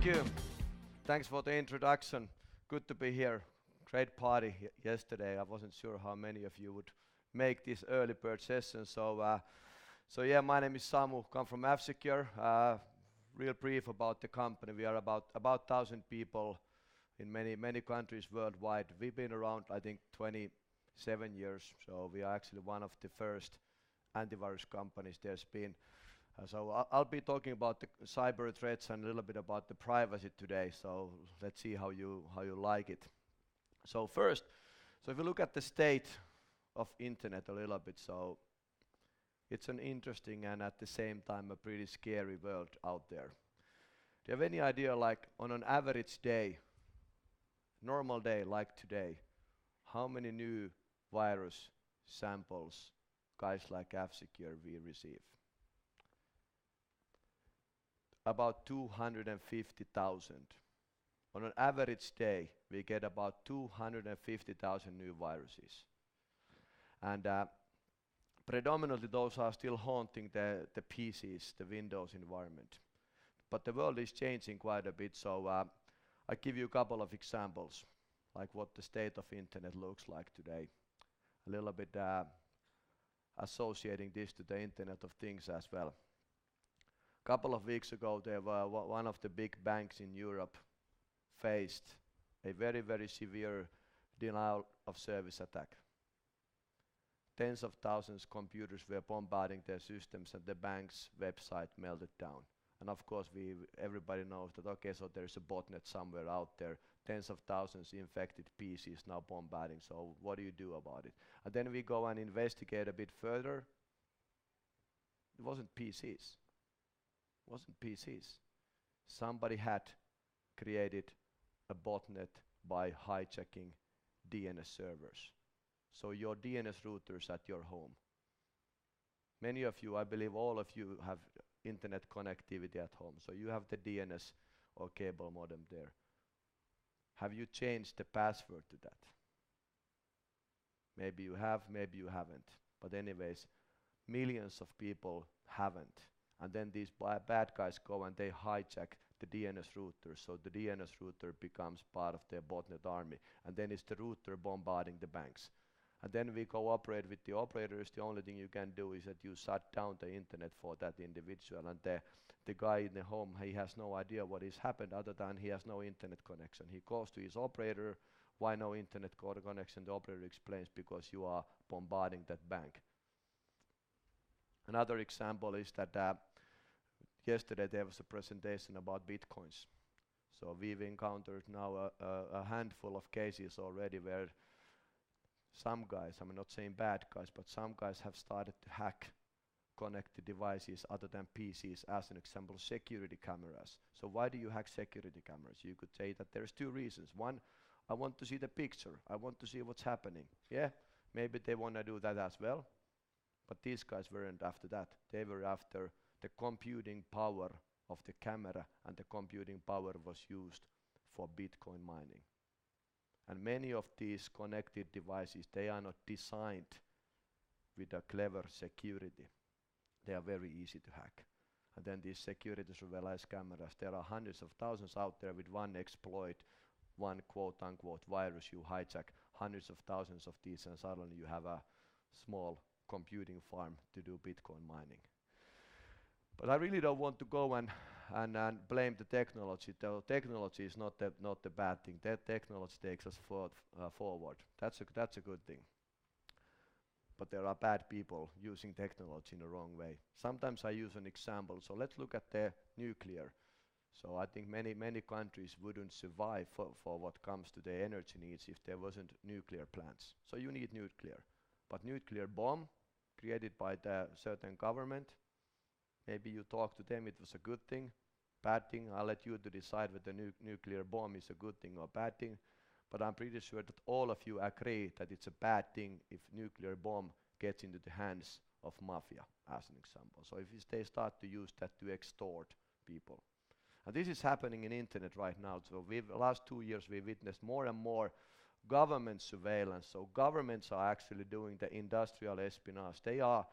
you. Thanks for the introduction. Good to be here. Great party yesterday. I wasn't sure how many of you would make this early bird session. So yeah, my name is Samu. Come from F-Secure. Real brief about the company. We are about 1,000 people in many countries worldwide. We've been around, I think, 27 years. So we are actually one of the first antivirus companies there's been. So I'll be talking about the cyber threats and a little bit about the privacy today. So let's see how you like it. So first, if you look at the state of internet a little bit, so it's an interesting and at the same time a pretty scary world out there. Do you have any idea, like on an average day, normal day like today, how many new virus samples guys like F-Secure we receive? About 250,000. On an average day, we get about 250,000 new viruses. And predominantly those are still haunting the PCs, the Windows environment. But the world is changing quite a bit, so I'll give you a couple of examples, like what the state of internet looks like today. A little bit associating this to the Internet of Things as well. A couple of weeks ago, there were one of the big banks in Europe faced a very severe denial of service attack. Tens of thousands of computers were bombarding their systems and the bank's website melted down. And of course, everybody knows that, okay, so there's a botnet somewhere out there, tens of thousands infected PCs now bombarding, so what do you do about it? And then we go and investigate a bit further. It wasn't PCs. Somebody had created a botnet by hijacking DNS servers. So your DNS routers at your home. Many of you, I believe all of you, have internet connectivity at home. So you have the DNS or cable modem there. Have you changed the password to that? Maybe you have, maybe you haven't. But anyways, millions of people haven't. And then these bad guys go and they hijack the DNS router. So the DNS router becomes part of their botnet army. And then it's the router bombarding the banks. And then we cooperate with the operators. The only thing you can do is that you shut down the internet for that individual. And the guy in the home, he has no idea what has happened other than he has no internet connection. He calls to his operator. Why no internet connection? The operator explains, because you are bombarding that bank. Another example is that yesterday there was a presentation about bitcoins. So we've encountered now a handful of cases already where some guys, I'm not saying bad guys, but some guys have started to hack connected devices other than PCs, as an example, security cameras. So why do you hack security cameras? You could say that there's two reasons. One, I want to see the picture. I want to see what's happening. Yeah, maybe they want to do that as well. But these guys weren't after that. They were after the computing power of the camera, and the computing power was used for Bitcoin mining. And many of these connected devices, they are not designed with a clever security. They are very easy to hack. And then these security surveillance cameras, there are hundreds of thousands out there with one exploit, one quote-unquote virus. You hijack hundreds of thousands of these and suddenly you have a small computing farm to do Bitcoin mining. But I really don't want to go and blame the technology. The technology is not the bad thing. That technology takes us forward. That's a good thing. But there are bad people using technology in the wrong way. Sometimes I use an example. So let's look at the nuclear. So I think many countries wouldn't survive for what comes to their energy needs if there wasn't nuclear plants. So you need nuclear. But nuclear bomb created by the certain government, maybe you talk to them, it was a good thing, bad thing. I'll let you to decide whether the nuclear bomb is a good thing or bad thing. But I'm pretty sure that all of you agree that it's a bad thing if nuclear bomb gets into the hands of mafia, as an example. So if they start to use that to extort people. And this is happening in internet right now. So last 2 years we've witnessed more and more government surveillance. So governments are actually doing the industrial espionage. They are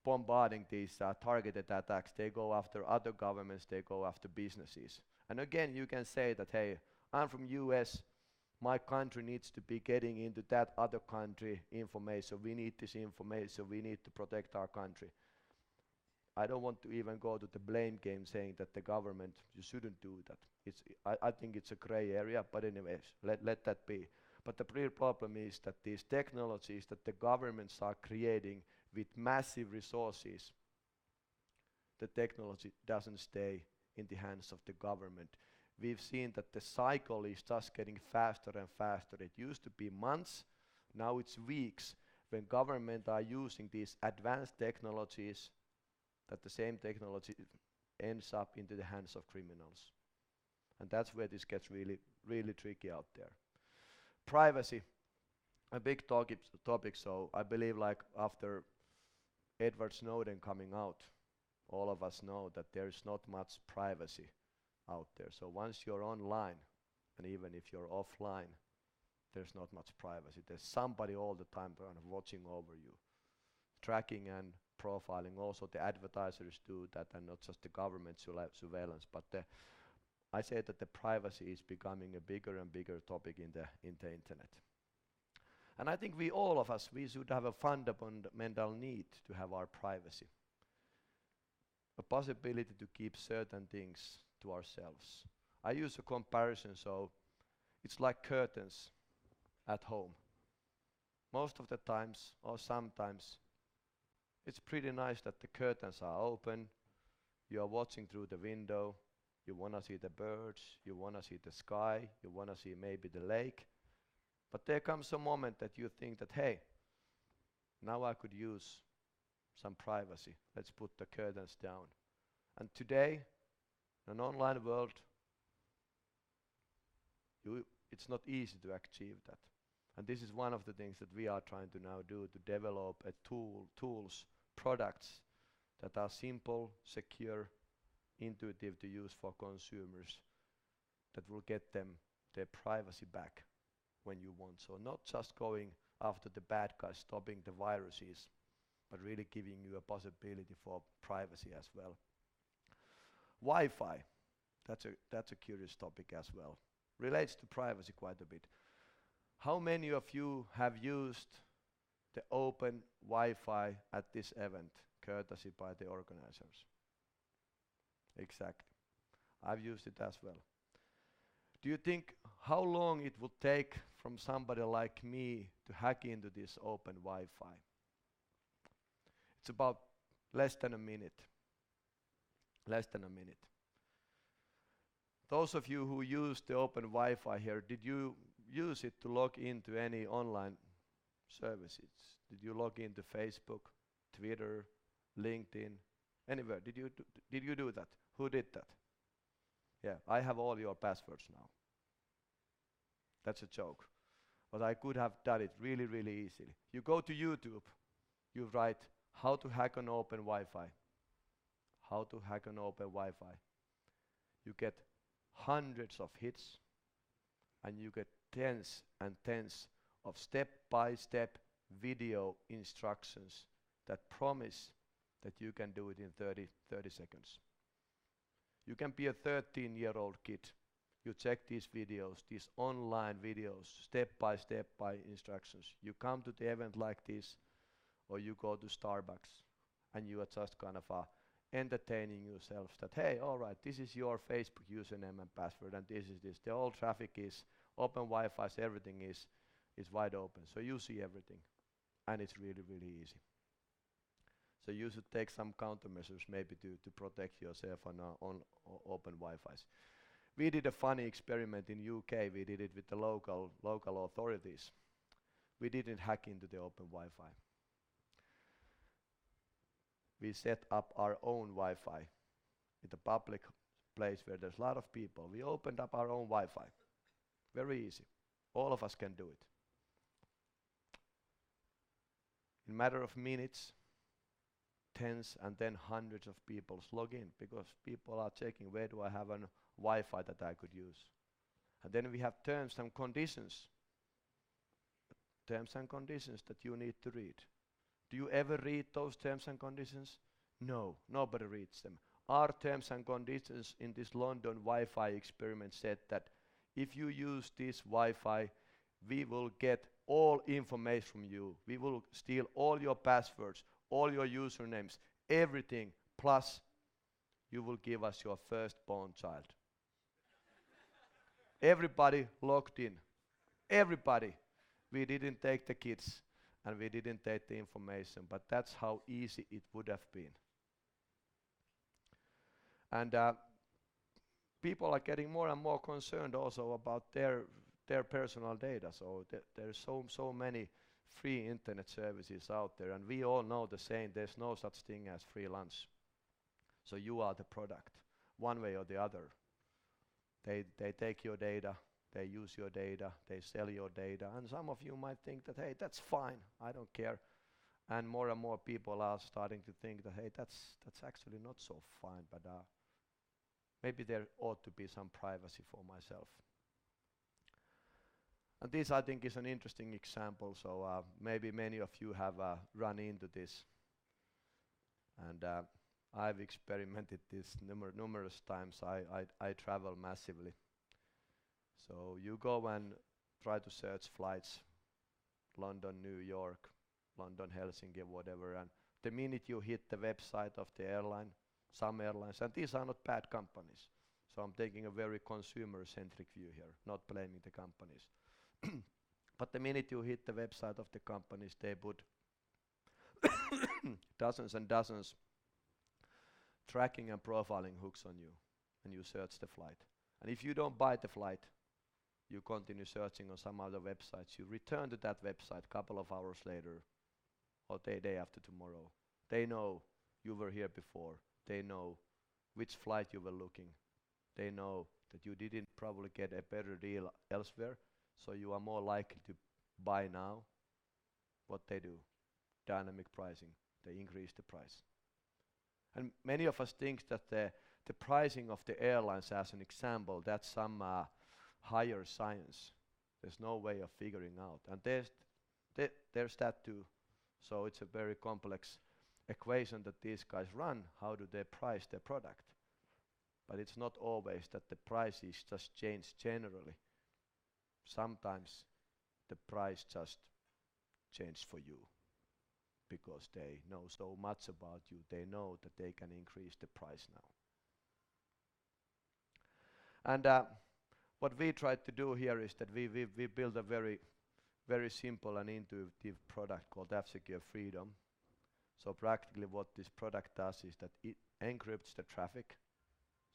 bombarding these targeted attacks. They go after other governments, they go after businesses. And again, you can say that, hey, I'm from US, my country needs to be getting into that other country information. We need this information. We need to protect our country. I don't want to even go to the blame game saying that the government, you shouldn't do that. I think it's a gray area, but anyways, let that be. But the real problem is that these technologies that the governments are creating with massive resources, the technology doesn't stay in the hands of the government. We've seen that the cycle is just getting faster and faster. It used to be months, now it's weeks when government are using these advanced technologies, that the same technology ends up into the hands of criminals. And that's where this gets really, really tricky out there. Privacy, a big topic, so I believe like after Edward Snowden coming out, all of us know that there is not much privacy out there. So once you're online, and even if you're offline, there's not much privacy. There's somebody all the time kind of watching over you, tracking and profiling. Also the advertisers do that, and not just the government surveillance, but I say that the privacy is becoming a bigger and bigger topic in the internet. And I think all of us, we should have a fundamental need to have our privacy. A possibility to keep certain things to ourselves. I use a comparison, so it's like curtains at home. Most of the times, or sometimes, it's pretty nice that the curtains are open, you are watching through the window, you want to see the birds, you want to see the sky, you want to see maybe the lake. But there comes a moment that you think that, hey, now I could use some privacy. Let's put the curtains down. And today, in an online world, it's not easy to achieve that. And this is one of the things that we are trying to now do, to develop a tools, products that are simple, secure, intuitive to use for consumers, that will get them their privacy back when you want. So not just going after the bad guys, stopping the viruses, but really giving you a possibility for privacy as well. Wi-Fi, that's a curious topic as well. Relates to privacy quite a bit. How many of you have used the open Wi-Fi at this event, courtesy by the organizers? Exactly. I've used it as well. Do you think how long it would take from somebody like me to hack into this open Wi-Fi? It's about less than a minute. Less than a minute. Those of you who use the open Wi-Fi here, did you use it to log into any online services? Did you log into Facebook, Twitter, LinkedIn, anywhere? Did you do that? Who did that? Yeah, I have all your passwords now. That's a joke. But I could have done it really, really easily. You go to YouTube, you write how to hack an open Wi-Fi. How to hack an open Wi-Fi. You get hundreds of hits, and you get tens and tens of step-by-step video instructions that promise that you can do it in 30 seconds. You can be a 13-year-old kid. You check these videos, these online videos, step-by-step by instructions. You come to the event like this, or you go to Starbucks, and you are just kind of entertaining yourself that, hey, all right, this is your Facebook username and password, and this is this. The whole traffic is open Wi-Fi, so everything is wide open. So you see everything, and it's really, really easy. So you should take some countermeasures maybe to protect yourself on open Wi-Fis. We did a funny experiment in UK. We did it with the local authorities. We didn't hack into the open Wi-Fi. We set up our own Wi-Fi in the public place where there's a lot of people. We opened up our own Wi-Fi. Very easy. All of us can do it. In a matter of minutes, tens and then hundreds of people log in because people are checking where do I have a Wi-Fi that I could use. And then we have terms and conditions. Terms and conditions that you need to read. Do you ever read those terms and conditions? No, nobody reads them. our terms and conditions in this London Wi-Fi experiment said that if you use this Wi-Fi, we will get all information from you. We will steal all your passwords, all your usernames, everything, plus you will give us your firstborn child. Everybody logged in. Everybody. We didn't take the kids and we didn't take the information, but that's how easy it would have been. And people are getting more and more concerned also about their personal data. So there's so many free internet services out there, and we all know the same. There's no such thing as free lunch. So you are the product, one way or the other. They take your data, they use your data, they sell your data, and some of you might think that, hey, that's fine, I don't care. And more people are starting to think that, hey, that's actually not so fine, but maybe there ought to be some privacy for myself. And this, I think, is an interesting example. So maybe many of you have run into this, and I've experimented this numerous times. I travel massively. So you go and try to search flights, London, New York, London, Helsinki, whatever, and the minute you hit the website of the airline, some airlines, and these are not bad companies, so I'm taking a very consumer-centric view here, not blaming the companies. But the minute you hit the website of the companies, they put dozens and dozens tracking and profiling hooks on you, and you search the flight. And if you don't buy the flight, you continue searching on some other websites. You return to that website a couple of hours later, or the day after tomorrow. They know you were here before. They know which flight you were looking. They know that you didn't probably get a better deal elsewhere, so you are more likely to buy now. What they do, dynamic pricing. They increase the price. And many of us think that the pricing of the airlines, as an example, that's some higher science. There's no way of figuring out. And there's that too. So it's a very complex equation that these guys run. How do they price their product? But it's not always that the prices just change generally. Sometimes the price just changes for you because they know so much about you. They know that they can increase the price now. And what we tried to do here is that we build a very simple and intuitive product called F-Secure Freedom. So practically what this product does is that it encrypts the traffic.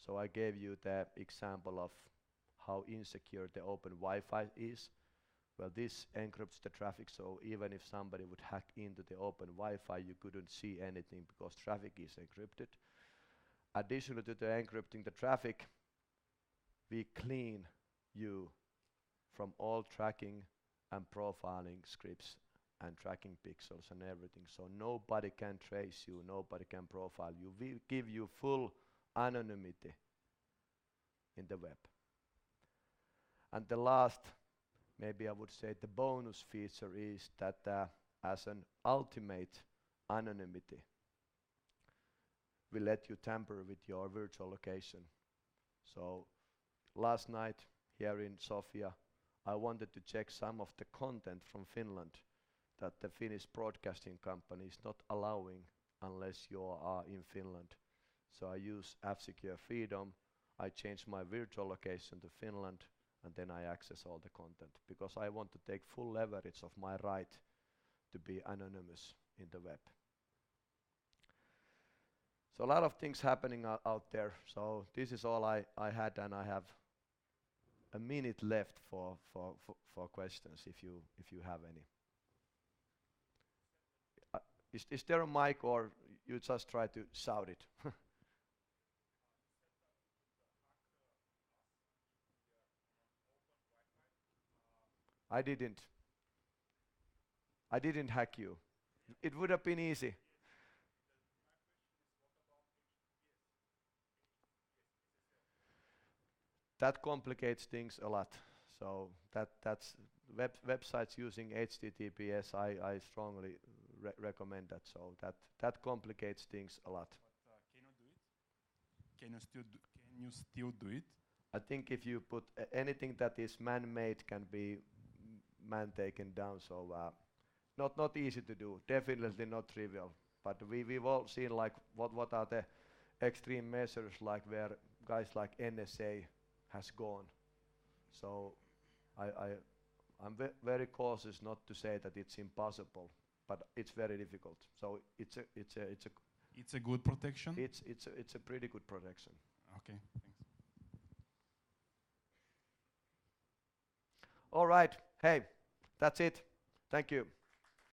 So I gave you the example of how insecure the open Wi-Fi is. Well, this encrypts the traffic, so even if somebody would hack into the open Wi-Fi, you couldn't see anything because traffic is encrypted. Additionally to the encrypting the traffic, we clean you from all tracking and profiling scripts and tracking pixels and everything. So nobody can trace you, nobody can profile you. We give you full anonymity in the web. And the last, maybe I would say the bonus feature is that as an ultimate anonymity, we let you tamper with your virtual location. So last night here in Sofia, I wanted to check some of the content from Finland that the Finnish broadcasting company is not allowing unless you are in Finland. So I use F-Secure Freedom, I change my virtual location to Finland, and then I access all the content because I want to take full leverage of my right to be anonymous in the web. So a lot of things happening out there. So this is all I had, and I have a minute left for questions if you have any. Is there a mic, or you just try to shout it? I didn't hack you. It would have been easy. That complicates things a lot. So that's websites using HTTPS. I strongly recommend that. So that complicates things a lot. But can you do it? can you still do it? I think if you put anything that is man-made can be man-taken down. So not easy to do. Definitely not trivial. But we've all seen like what are the extreme measures like where guys like NSA has gone. So I'm very cautious not to say that it's impossible, but it's very difficult. So it's It's a good protection? it's a pretty good protection. Okay, thanks. All right. Hey, that's it. Thank you.